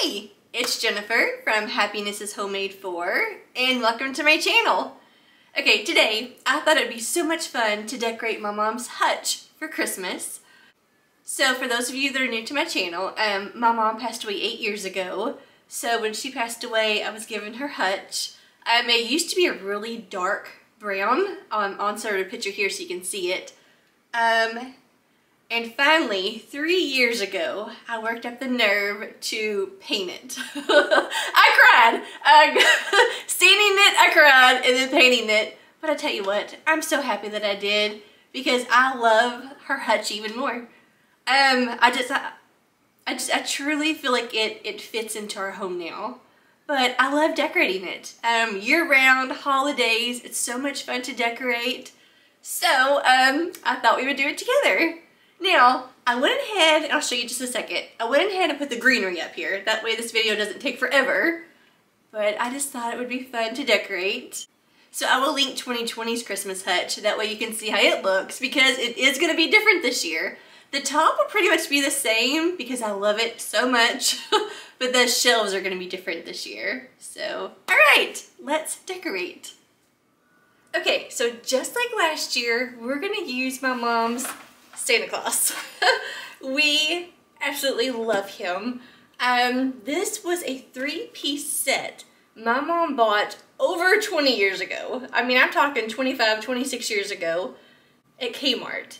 Hey, it's Jennifer from Happiness is Homemade 4, and welcome to my channel. Okay, today I thought it'd be so much fun to decorate my mom's hutch for Christmas. So for those of you that are new to my channel, my mom passed away 8 years ago. So when she passed away, I was given her hutch. It used to be a really dark brown. I'll insert a picture here so you can see it. And finally, 3 years ago, I worked up the nerve to paint it. I cried. Staining it, I cried, and then painting it. But I tell you what, I'm so happy that I did because I love her hutch even more. I truly feel like it fits into our home now. But I love decorating it. Year-round, holidays, it's so much fun to decorate. So, I thought we would do it together. Now, I went ahead, and I'll show you in just a second. I went ahead and put the greenery up here. That way this video doesn't take forever. But I just thought it would be fun to decorate. So I will link 2020's Christmas hutch. That way you can see how it looks because it is going to be different this year. The top will pretty much be the same because I love it so much. But the shelves are going to be different this year. So, alright, let's decorate. Okay, so just like last year, we're going to use my mom's Santa Claus. We absolutely love him. This was a 3-piece set my mom bought over 20 years ago. I mean, I'm talking 25, 26 years ago at Kmart.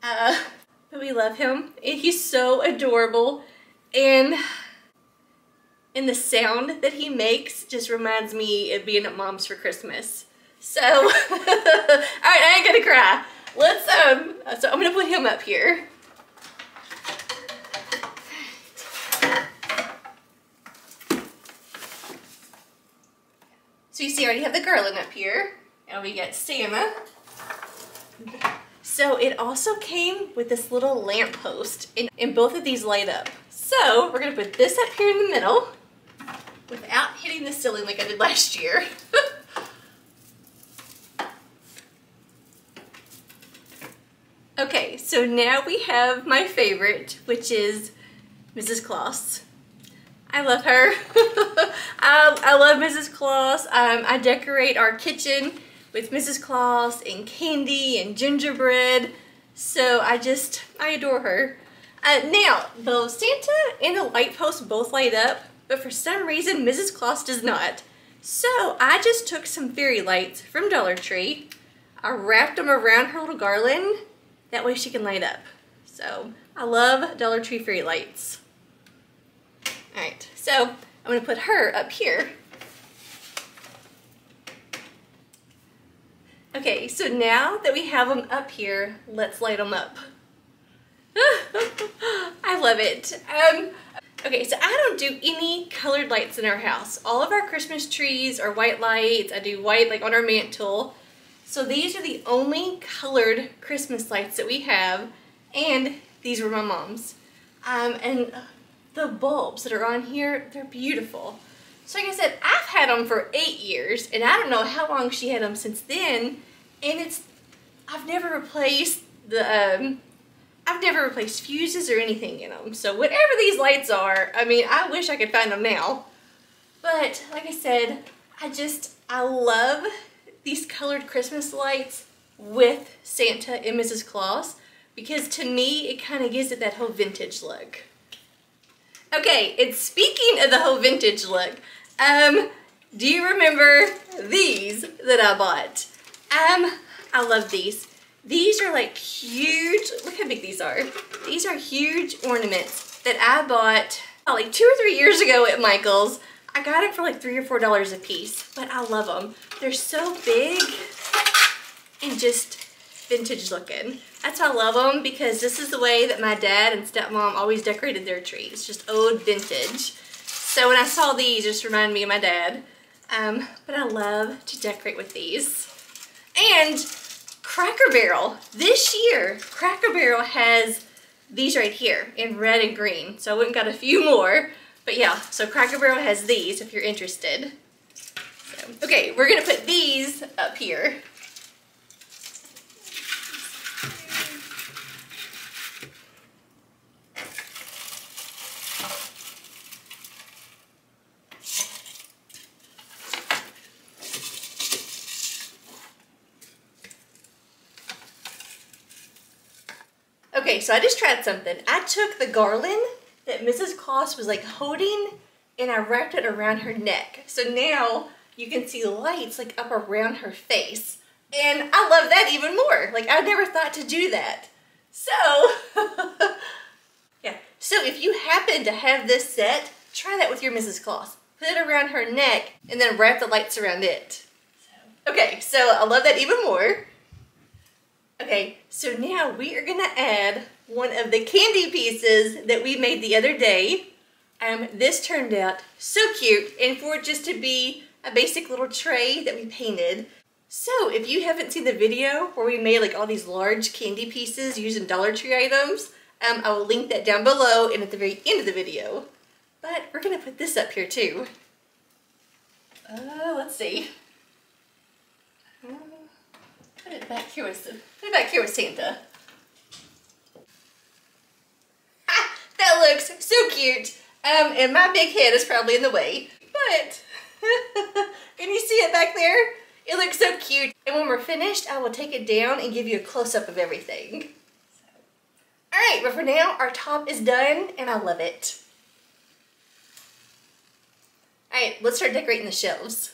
But we love him. He's so adorable. And the sound that he makes just reminds me of being at Mom's for Christmas. So, alright, I ain't gonna cry. Let's, so I'm gonna put him up here. So you see I already have the garland up here. And we got Santa. So it also came with this little lamp post, and both of these light up. So we're gonna put this up here in the middle without hitting the ceiling like I did last year. Okay, so now we have my favorite, which is Mrs. Claus. I love her. I love Mrs. Claus. I decorate our kitchen with Mrs. Claus and candy and gingerbread. So I adore her. Now, the Santa and the light post both light up, but for some reason Mrs. Claus does not. So I just took some fairy lights from Dollar Tree. I wrapped them around her little garland. That way she can light up. So I love Dollar Tree fairy lights. Alright, so I'm going to put her up here. Okay, so now that we have them up here, let's light them up. I love it. Okay, so I don't do any colored lights in our house. All of our Christmas trees are white lights. I do white like on our mantle. So these are the only colored Christmas lights that we have, and these were my mom's. And the bulbs that are on here, they're beautiful. So like I said, I've had them for 8 years, and I don't know how long she had them since then, and I've never replaced fuses or anything in them. So whatever these lights are, I mean, I wish I could find them now. But like I said, I love these colored Christmas lights with Santa and Mrs. Claus because to me it kind of gives it that whole vintage look. Okay, and speaking of the whole vintage look, do you remember these that I bought? I love these. These are like huge, look how big these are. These are huge ornaments that I bought like 2 or 3 years ago at Michael's. I got them for like $3 or $4 a piece, but I love them. They're so big and just vintage looking. That's why I love them, because this is the way that my dad and stepmom always decorated their trees, just old vintage. So when I saw these, it just reminded me of my dad. But I love to decorate with these. And Cracker Barrel, this year, Cracker Barrel has these right here in red and green. So I went and got a few more. But yeah, so Cracker Barrel has these if you're interested. So, okay, we're gonna put these up here. Okay, so I just tried something. I took the garland that Mrs. Claus was like holding and I wrapped it around her neck. So now you can see lights like up around her face. And I love that even more. Like I never thought to do that. So, yeah. So if you happen to have this set, try that with your Mrs. Claus. Put it around her neck and then wrap the lights around it. Okay, so I love that even more. Okay, so now we are gonna add one of the candy pieces that we made the other day. This turned out so cute, and for it just to be a basic little tray that we painted. So if you haven't seen the video where we made like all these large candy pieces using Dollar Tree items, I will link that down below and at the very end of the video. But we're gonna put this up here too. Let's see. Put it back here with Santa. Ah, that looks so cute. And my big head is probably in the way, but can you see it back there? It looks so cute. And when we're finished, I will take it down and give you a close-up of everything. All right, but for now, our top is done and I love it. All right, let's start decorating the shelves.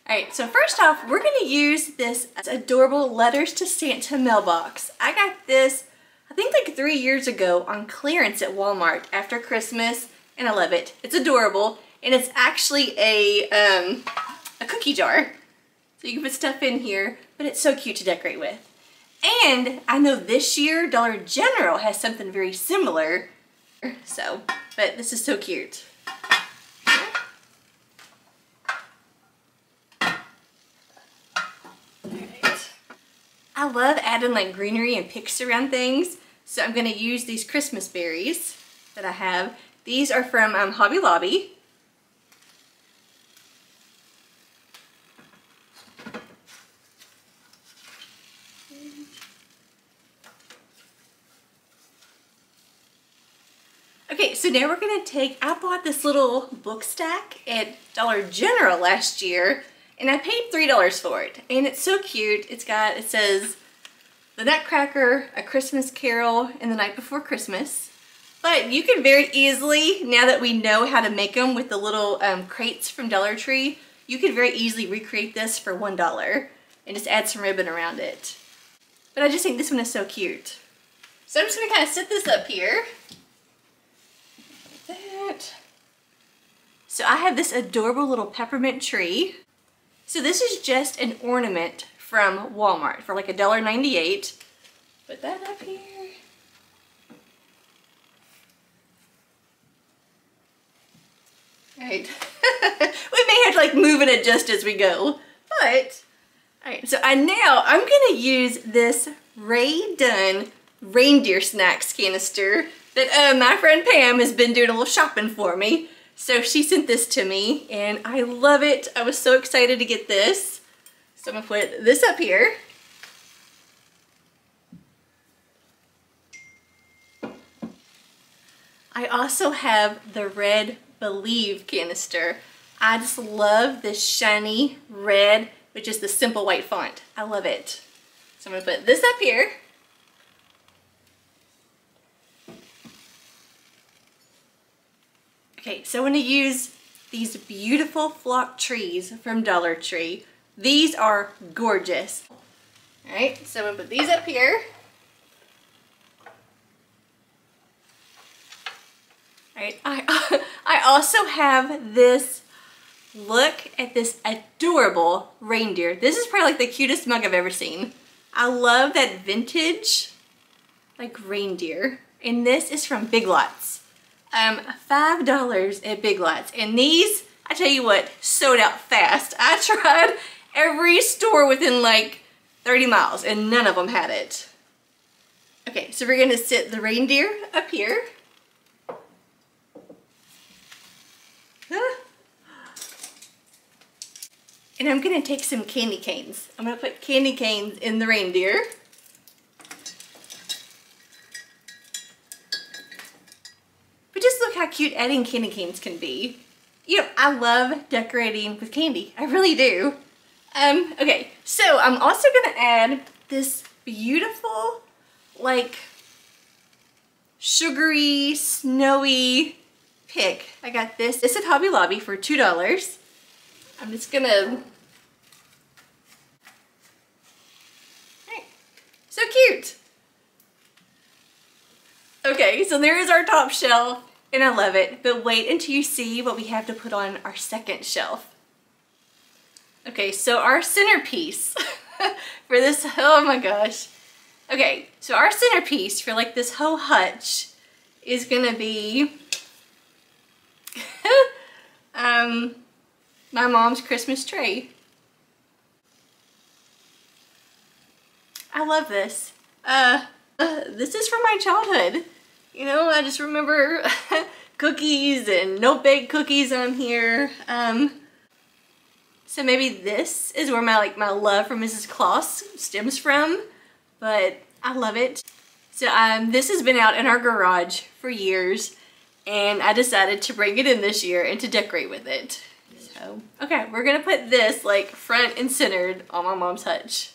All right, so first off, we're gonna use this adorable Letters to Santa mailbox. I got this, I think like 3 years ago on clearance at Walmart after Christmas, and I love it. It's adorable, and it's actually a cookie jar. So you can put stuff in here, but it's so cute to decorate with. And I know this year Dollar General has something very similar. So, but this is so cute. I love adding like greenery and picks around things, so I'm going to use these Christmas berries that I have. These are from Hobby Lobby. Okay, so now we're going to take, I bought this little book stack at Dollar General last year, and I paid $3 for it, and it's so cute. It says, The Nutcracker, A Christmas Carol, and The Night Before Christmas. But you can very easily, now that we know how to make them with the little crates from Dollar Tree, you can very easily recreate this for $1 and just add some ribbon around it. But I just think this one is so cute. So I'm just going to kind of set this up here. Like that. So I have this adorable little peppermint tree. So this is just an ornament from Walmart for like $1.98. Put that up here. Alright. We may have to like move and adjust as we go. But, alright, so I'm gonna use this Ray Dunn reindeer snacks canister that my friend Pam has been doing a little shopping for me. So she sent this to me and I love it. I was so excited to get this. So I'm gonna put this up here. I also have the red Believe canister. I just love this shiny red with just the simple white font. I love it. So I'm gonna put this up here. Okay, so I'm going to use these beautiful flock trees from Dollar Tree. These are gorgeous. Alright, so I'm going to put these up here. Alright, I also have this, look at this adorable reindeer. This is probably like the cutest mug I've ever seen. I love that vintage, like reindeer. And this is from Big Lots. $5 at Big Lots, and these, I tell you what, sold out fast. I tried every store within like 30 miles and none of them had it. Okay, so we're gonna sit the reindeer up here. And I'm gonna take some candy canes. I'm gonna put candy canes in the reindeer. Look how cute adding candy canes can be. You know, I love decorating with candy. I really do. Okay, so I'm also gonna add this beautiful like sugary, snowy pick. I got this. This at Hobby Lobby for $2. I'm just gonna... So cute! Okay, so there is our top shelf, and I love it. But wait until you see what we have to put on our second shelf. Okay, so our centerpiece for this, oh my gosh. Okay, so our centerpiece for like this whole hutch is gonna be my mom's Christmas tree. I love this. This is from my childhood. You know, I just remember cookies and no-bake cookies on here. So maybe this is where my love for Mrs. Claus stems from, but I love it. So this has been out in our garage for years, and I decided to bring it in this year and to decorate with it. So, okay, we're gonna put this like front and centered on my mom's hutch.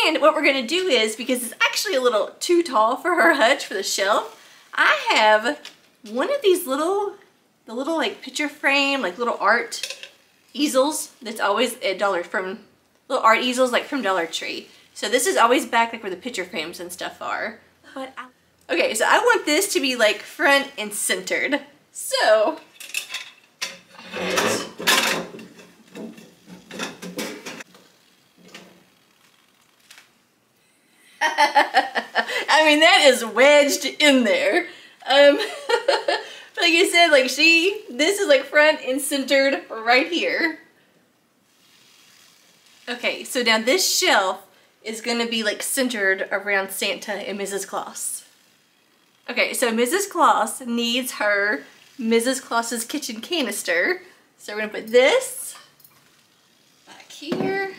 And what we're gonna do is, because it's actually a little too tall for her hutch for the shelf, I have one of these little like picture frame, like little art easels that's always at little art easels like from Dollar Tree. So this is always back like where the picture frames and stuff are. But okay, so I want this to be like front and centered. So I mean, that is wedged in there. Like I said, like this is like front and centered right here. Okay, so now this shelf is gonna be like centered around Santa and Mrs. Claus. Okay, so Mrs. Claus needs her Mrs. Claus's kitchen canister. So we're gonna put this back here.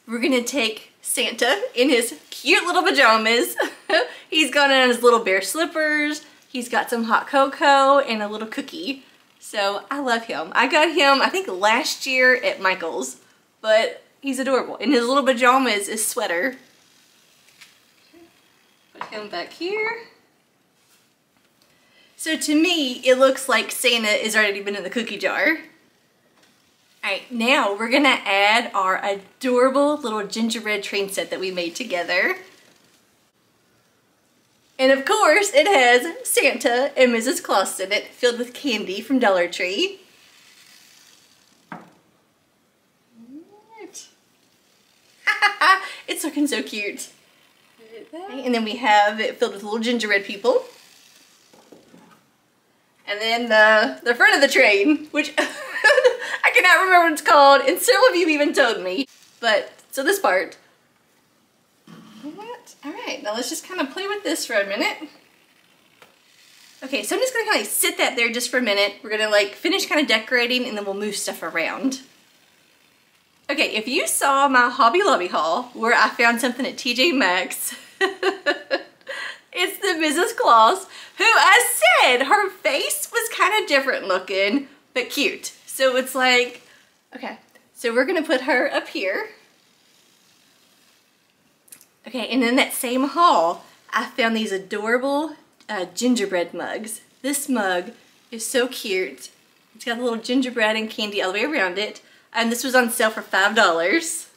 We're gonna take Santa in his cute little pajamas. He's got on his little bear slippers. He's got some hot cocoa and a little cookie. So I love him. I got him, I think last year at Michael's, but he's adorable. And his little pajamas is sweater. Put him back here. So to me, it looks like Santa has already been in the cookie jar. Alright, now we're gonna add our adorable little gingerbread train set that we made together. And of course, it has Santa and Mrs. Claus in it, filled with candy from Dollar Tree. It's looking so cute. And then we have it filled with little gingerbread people. And then the front of the train, which I cannot remember what it's called, and several of you even told me. But, so this part. Alright, now let's just kind of play with this for a minute. Okay, so I'm just going to kind of sit that there just for a minute. We're going to like finish kind of decorating and then we'll move stuff around. Okay, if you saw my Hobby Lobby haul where I found something at TJ Maxx, it's the Mrs. Claus, who I said her face was kind of different looking, but cute. So it's like, okay, so we're gonna put her up here. Okay, and in that same haul, I found these adorable gingerbread mugs. This mug is so cute. It's got a little gingerbread and candy all the way around it. And this was on sale for $5.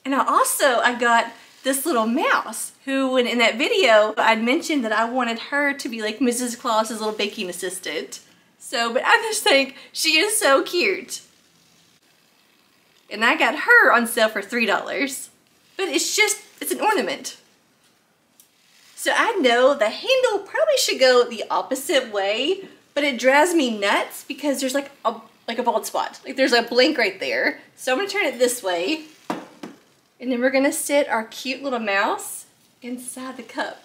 And I got this little mouse who, in that video, I'd mentioned that I wanted her to be like Mrs. Claus's little baking assistant. So, but I just think she is so cute. And I got her on sale for $3. But it's an ornament. So I know the handle probably should go the opposite way, but it drives me nuts because there's like a bald spot. Like there's a blank right there. So I'm gonna turn it this way. And then we're gonna sit our cute little mouse inside the cup.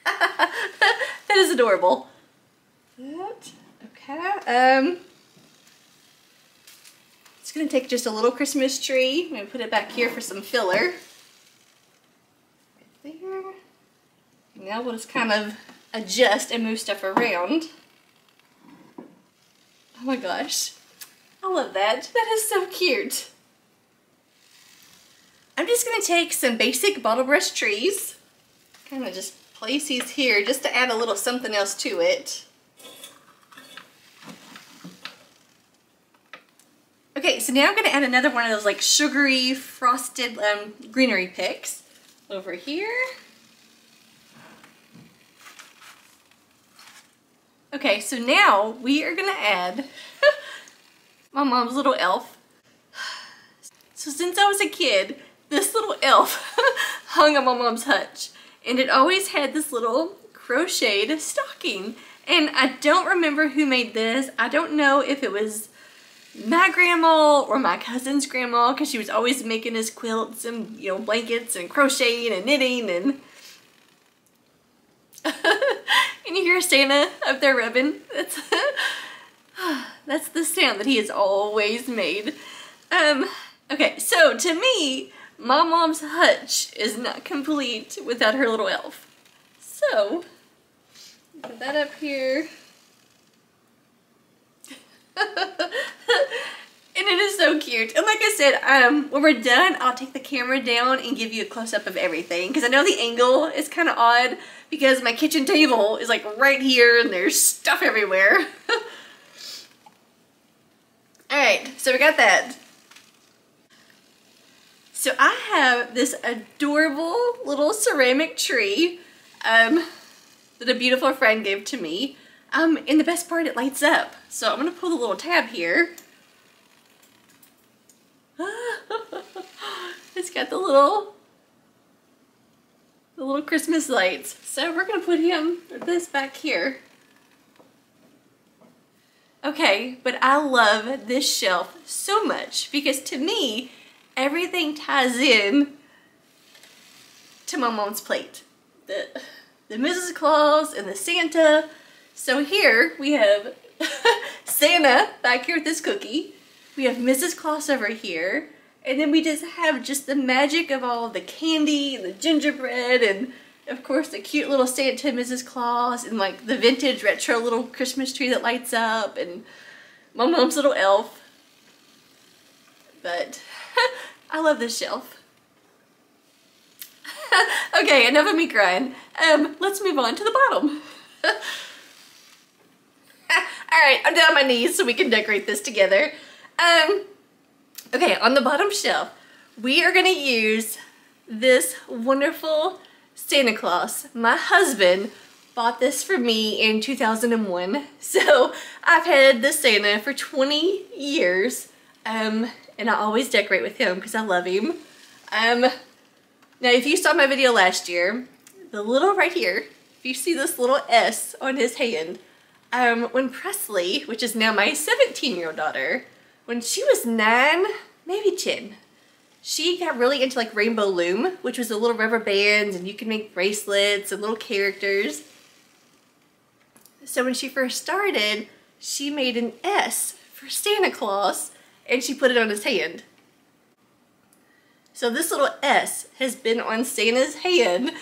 That is adorable. Okay. It's gonna take just a little Christmas tree. I'm gonna put it back here for some filler. Right there. Now we'll just kind of adjust and move stuff around. Oh my gosh. I love that. That is so cute. I'm just going to take some basic bottle brush trees. Kind of just place these here just to add a little something else to it. Okay, so now I'm going to add another one of those like sugary frosted greenery picks over here. Okay, so now we are going to add my mom's little elf. So since I was a kid, this little elf hung on my mom's hutch, and it always had this little crocheted stocking. And I don't remember who made this. I don't know if it was my grandma or my cousin's grandma, because she was always making us quilts and, you know, blankets and crocheting and knitting and and you hear Santa up there rubbing. That's the sound that he has always made. Okay, so to me, my mom's hutch is not complete without her little elf. So, put that up here. And it is so cute. And like I said, when we're done, I'll take the camera down and give you a close-up of everything. Because I know the angle is kind of odd because my kitchen table is like right here and there's stuff everywhere. Alright, so we got that. So I have this adorable little ceramic tree that a beautiful friend gave to me. And the best part, it lights up. So I'm going to pull the little tab here. It's got the little Christmas lights. So we're going to put this back here. Okay, but I love this shelf so much because to me, everything ties in to my mom's plate. The Mrs. Claus and the Santa. So here we have Santa back here with this cookie. We have Mrs. Claus over here. And then we just have the magic of all the candy and the gingerbread and of course the cute little Santa Mrs. Claus and like the vintage retro little Christmas tree that lights up and my mom's little elf. But I love this shelf. Okay, enough of me crying. Let's move on to the bottom. Alright, I'm down on my knees so we can decorate this together. Okay, on the bottom shelf, we are going to use this wonderful Santa Claus. My husband bought this for me in 2001. So I've had this Santa for 20 years. And I always decorate with him because I love him. Now if you saw my video last year, the little right here, if you see this little S on his hand, when Presley, which is now my 17-year-old daughter, when she was 9, maybe 10, she got really into like Rainbow Loom, which was the little rubber bands and you can make bracelets and little characters. So when she first started, she made an S for Santa Claus and she put it on his hand. So this little S has been on Santa's hand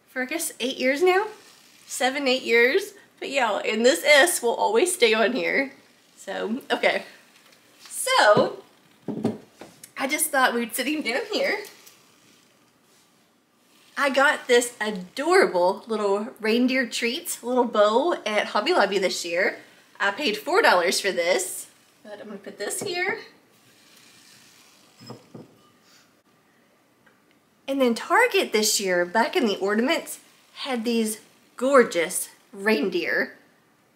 for I guess 8 years now? 7, 8 years. But yeah, and this S will always stay on here. So, okay. So, I just thought we'd sit him down here. I got this adorable little Reindeer Treats little bow at Hobby Lobby this year. I paid $4 for this, but I'm going to put this here. And then Target this year, back in the ornaments, had these gorgeous reindeer.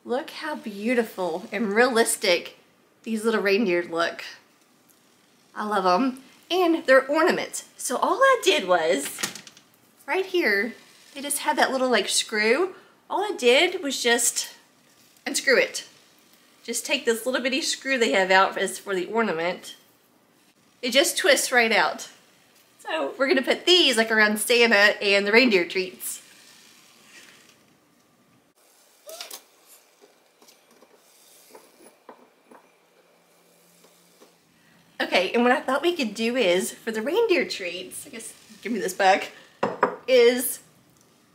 Look how beautiful and realistic these little reindeer look. I love them. And they're ornaments. So all I did was, right here, they just had that little like screw. All I did was just unscrew it. Just take this little bitty screw they have out as for the ornament. It just twists right out. So we're gonna put these like around Santa and the reindeer treats. Okay, and what I thought we could do is, for the reindeer treats, I guess, give me this back, is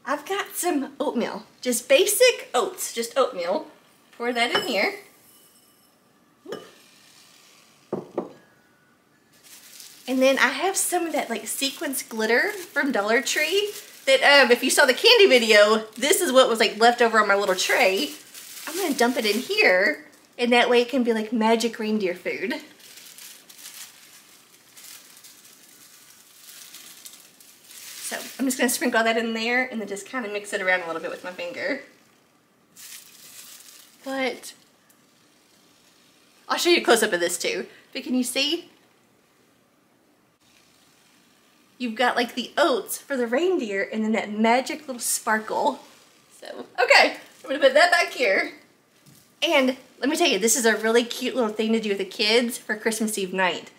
I've got some oatmeal, just basic oats, just oatmeal. Pour that in here. And then I have some of that like sequins glitter from Dollar Tree that if you saw the candy video, this is what was like left over on my little tray. I'm gonna dump it in here, and that way it can be like magic reindeer food. So I'm just gonna sprinkle all that in there and then just kind of mix it around a little bit with my finger. But I'll show you a close-up of this too. But can you see? You've got like the oats for the reindeer and then that magic little sparkle. So, okay, I'm gonna put that back here. And let me tell you, this is a really cute little thing to do with the kids for Christmas Eve night.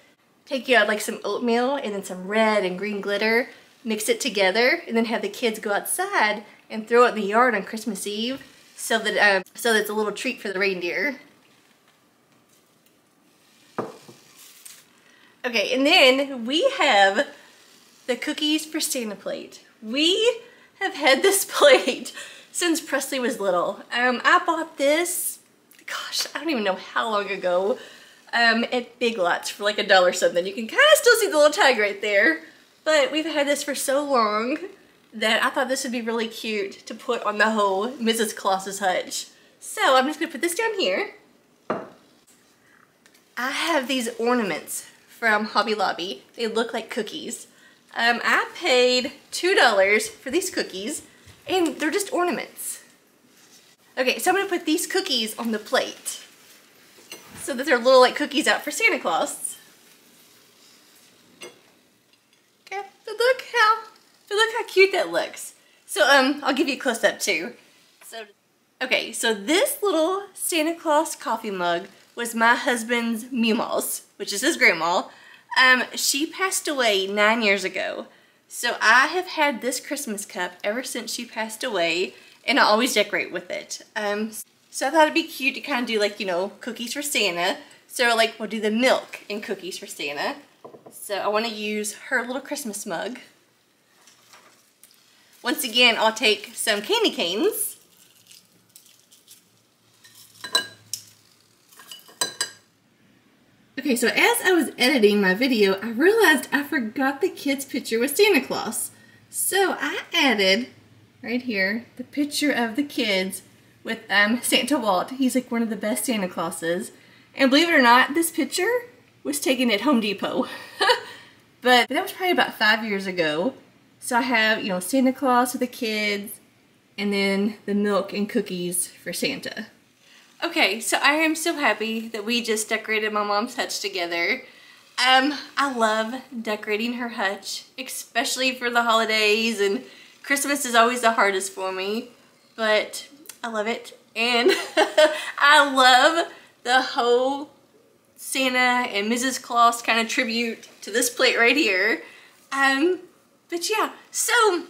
Take you out like some oatmeal and then some red and green glitter, mix it together, and then have the kids go outside and throw it in the yard on Christmas Eve so that it's a little treat for the reindeer. Okay, and then we have the cookies for Santa plate. We have had this plate since Presley was little. I bought this, gosh, I don't even know how long ago, at Big Lots for like $1 something. You can kind of still see the little tag right there, but we've had this for so long that I thought this would be really cute to put on the whole Mrs. Claus's hutch. So I'm just gonna put this down here. I have these ornaments from Hobby Lobby. They look like cookies. I paid $2 for these cookies, and they're just ornaments. Okay, so I'm gonna put these cookies on the plate so that they're little like cookies out for Santa Claus. Okay, but look how cute that looks. So I'll give you a close-up too. So, okay, so this little Santa Claus coffee mug was my husband's Meemaw's, which is his grandma. She passed away 9 years ago. So I have had this Christmas cup ever since she passed away, and I always decorate with it. So I thought it'd be cute to kind of do like, you know, cookies for Santa. So like we'll do the milk and cookies for Santa. So I want to use her little Christmas mug. Once again, I'll take some candy canes. Okay, so as I was editing my video, I realized I forgot the kid's picture with Santa Claus. So I added, right here, the picture of the kids with Santa Walt. He's like one of the best Santa Clauses. And believe it or not, this picture was taken at Home Depot. But that was probably about 5 years ago. So I have, you know, Santa Claus with the kids, and then the milk and cookies for Santa. Okay, so I am so happy that we just decorated my mom's hutch together. I love decorating her hutch, especially for the holidays, and Christmas is always the hardest for me, but I love it. And I love the whole Santa and Mrs. Claus kind of tribute to this plate right here. But yeah, so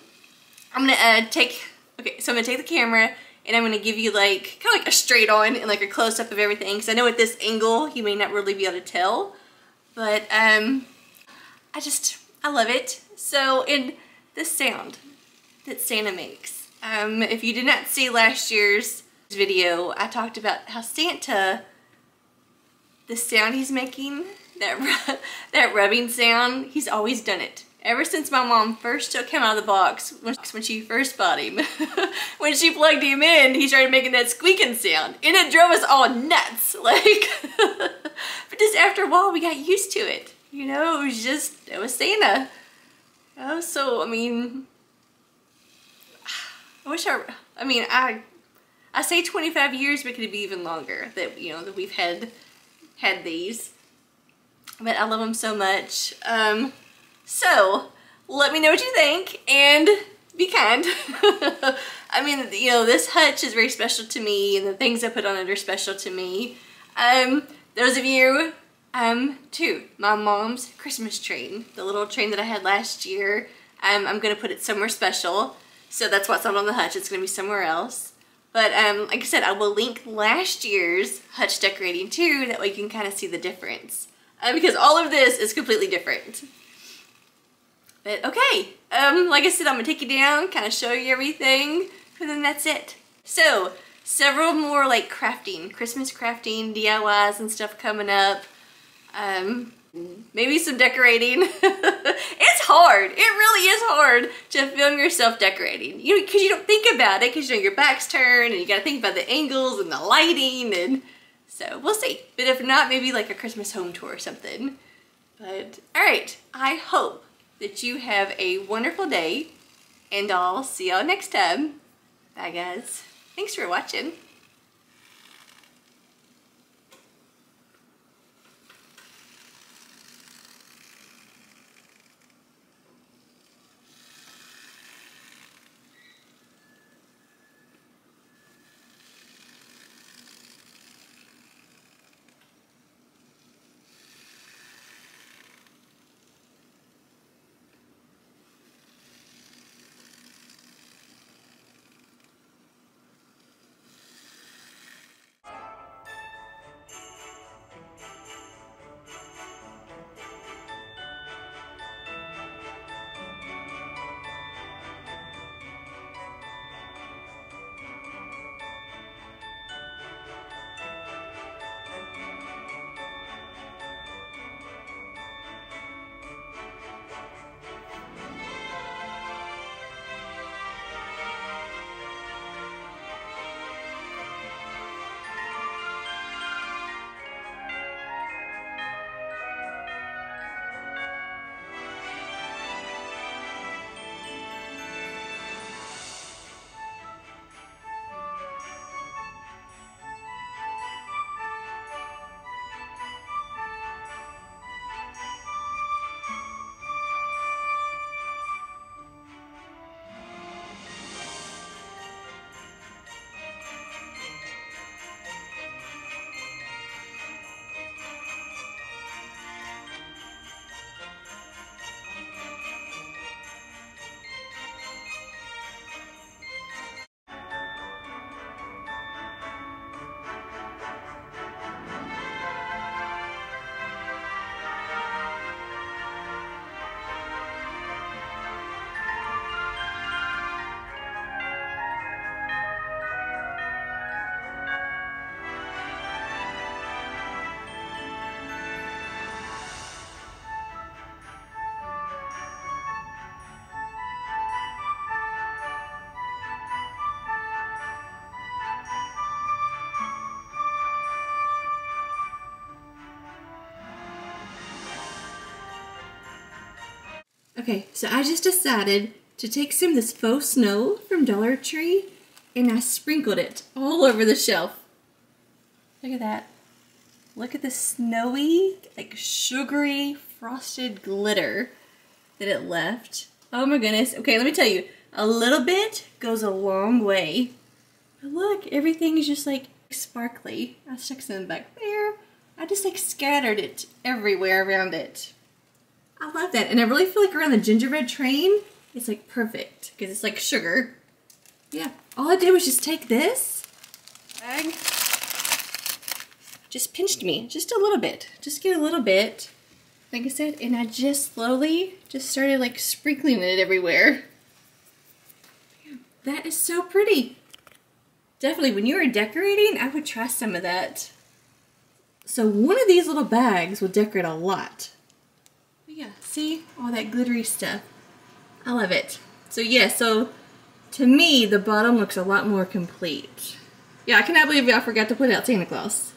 I'm gonna take the camera and I'm gonna give you like kind of like a straight on and like a close up of everything, because I know at this angle you may not really be able to tell, but I love it. So in the sound that Santa makes, if you did not see last year's video, I talked about how Santa, the sound he's making, that rubbing sound, he's always done it. Ever since my mom first took him out of the box, when she first bought him, when she plugged him in, he started making that squeaking sound, and it drove us all nuts. Like, but just after a while, we got used to it. You know, it was Santa. Oh, so I mean, I say 25 years, but it could be even longer that, you know, that we've had these. But I love them so much. So, let me know what you think, and be kind. I mean, you know, this hutch is very special to me, and the things I put on it are special to me. Those of you, too, my mom's Christmas train, the little train that I had last year, I'm going to put it somewhere special, so that's what's not on the hutch. It's going to be somewhere else. But, like I said, I will link last year's hutch decorating, too, that way you can kind of see the difference. Because all of this is completely different. But okay, like I said, I'm gonna take you down, kind of show you everything, and then that's it. So, several more like crafting, Christmas crafting, DIYs and stuff coming up. Maybe some decorating. It's hard. It really is hard to film yourself decorating. Because you don't think about it, because your back's turned and you gotta think about the angles and the lighting, and so we'll see. But if not, maybe like a Christmas home tour or something. But alright, I hope that you have a wonderful day, and I'll see y'all next time. Bye guys. Thanks for watching. Okay, so I just decided to take some of this faux snow from Dollar Tree and I sprinkled it all over the shelf. Look at that. Look at the snowy, like sugary, frosted glitter that it left. Oh my goodness. Okay, let me tell you, a little bit goes a long way. But look, everything is just like sparkly. I stuck some back there. I just like scattered it everywhere around it. I love that, and I really feel like around the gingerbread train, it's like perfect, because it's like sugar. Yeah, all I did was just take this bag, just pinched me, just a little bit, just get a little bit, like I said, and I just slowly just started like sprinkling it everywhere. Yeah, that is so pretty. Definitely, when you are decorating, I would try some of that. So one of these little bags will decorate a lot. Yeah, see? All that glittery stuff. I love it. So yeah, so to me, the bottom looks a lot more complete. Yeah, I cannot believe I forgot to put out Santa Claus.